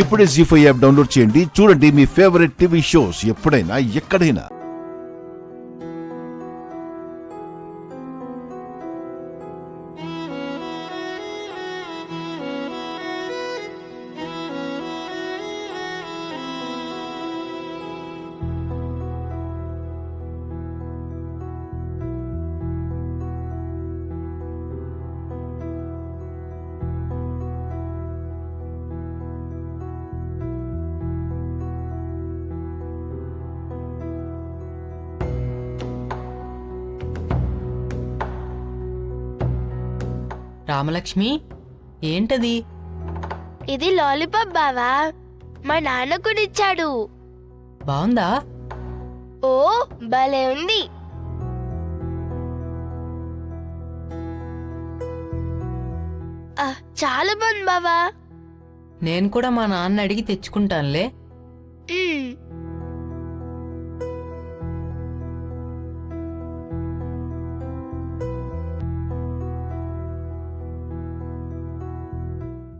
ఇప్పుడే జీ5 app download చేయండి. చూడండి మీ ఫేవరెట్ టీవీ షోస్ ఎప్పుడైనా ఎక్కడైనా. రామలక్ష్మి, ఏంటది? ఇది లాలీపాప్ బావా, మా నాన్న కొనిచ్చాడు. బాగుందా? ఓ భలే ఉంది. చాలా బాగుంది బావా. నేను కూడా మా నాన్న అడిగి తెచ్చుకుంటానులే. మ్మ్.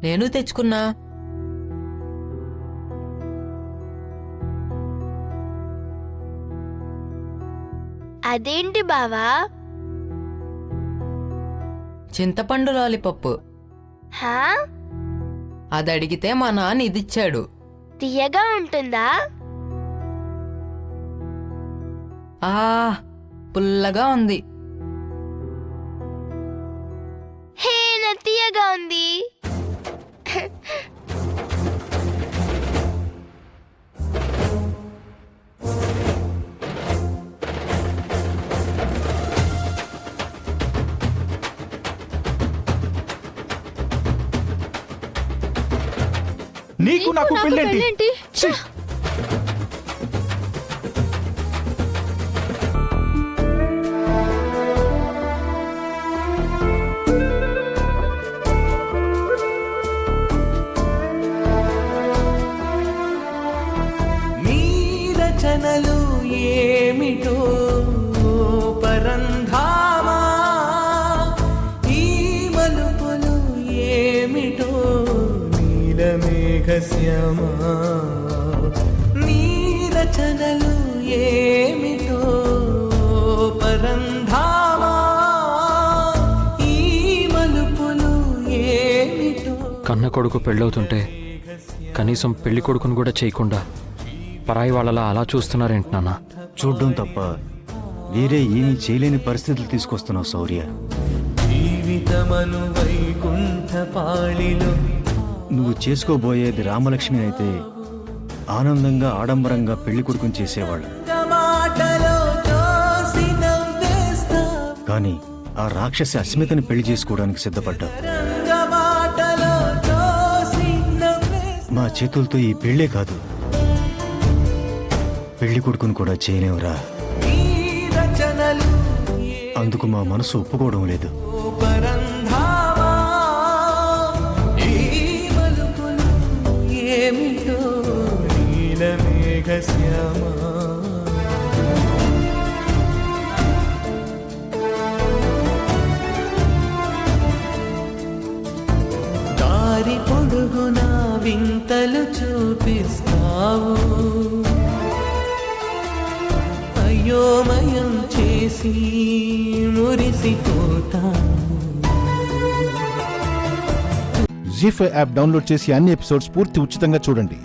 నేను తెచ్చుకున్నా. అదేంటి బావా? చింతపండు లాలిపప్పు. హా? అది అడిగితే మా నాన్న ఇదిచ్చాడు. తీయగా ఉంటుందా? ఆ పుల్లగా ఉంది. హే, నా తీయగా ఉంది. నీకు నాకు పెళ్ళేంటి? ఛీ! నీ రచనలు ఏమిటో పరంధామా, ఈ మలుపులు ఏమిటో నీలమేఘశ్యామా. నీ రచనలు ఏమిటో పరంధామా, ఈ మలుపులు ఏమిటో. కన్న కొడుకు పెళ్ళవుతుంటే కనీసం పెళ్లి కొడుకును కూడా చేయకుండా పరాయి వాళ్ళలా అలా చూస్తున్నారేంటి నాన్న? చూడ్డం తప్ప వేరే ఏమీ చేయలేని పరిస్థితులు తీసుకొస్తున్నావు శౌర్య. జీవితమను వైకుంఠ పాళిలో నువ్వు చేసుకోబోయేది రామలక్ష్మి అయితే ఆనందంగా ఆడంబరంగా పెళ్లి కొడుకుని చేసేవాళ్ళు. మాటలో తోసి నవ్వేస్తా, కానీ ఆ రాక్షసి అస్మితని పెళ్లి చేసుకోవడానికి సిద్ధపడ్డావు. మాటలో తోసి నవ్వేస్తా. మా చేతులతో ఈ పెళ్లే కాదు, పెళ్లి కొడుకుని కూడా చేయలేవురా. నీ రచనలు అందుకు మా మనసు ఒప్పుకోవడం లేదు. పరంధామా, ఈ మలుపులు ఏమిటో నీలమేఘశ్యామా. దారి పొడుగునా వింతలు చూపిస్తావు, అయోమయం చేసి మురిసిపోతాను. జీ5 యాప్ డౌన్లోడ్ చేసి అన్ని ఎపిసోడ్స్ పూర్తి ఉచితంగా చూడండి.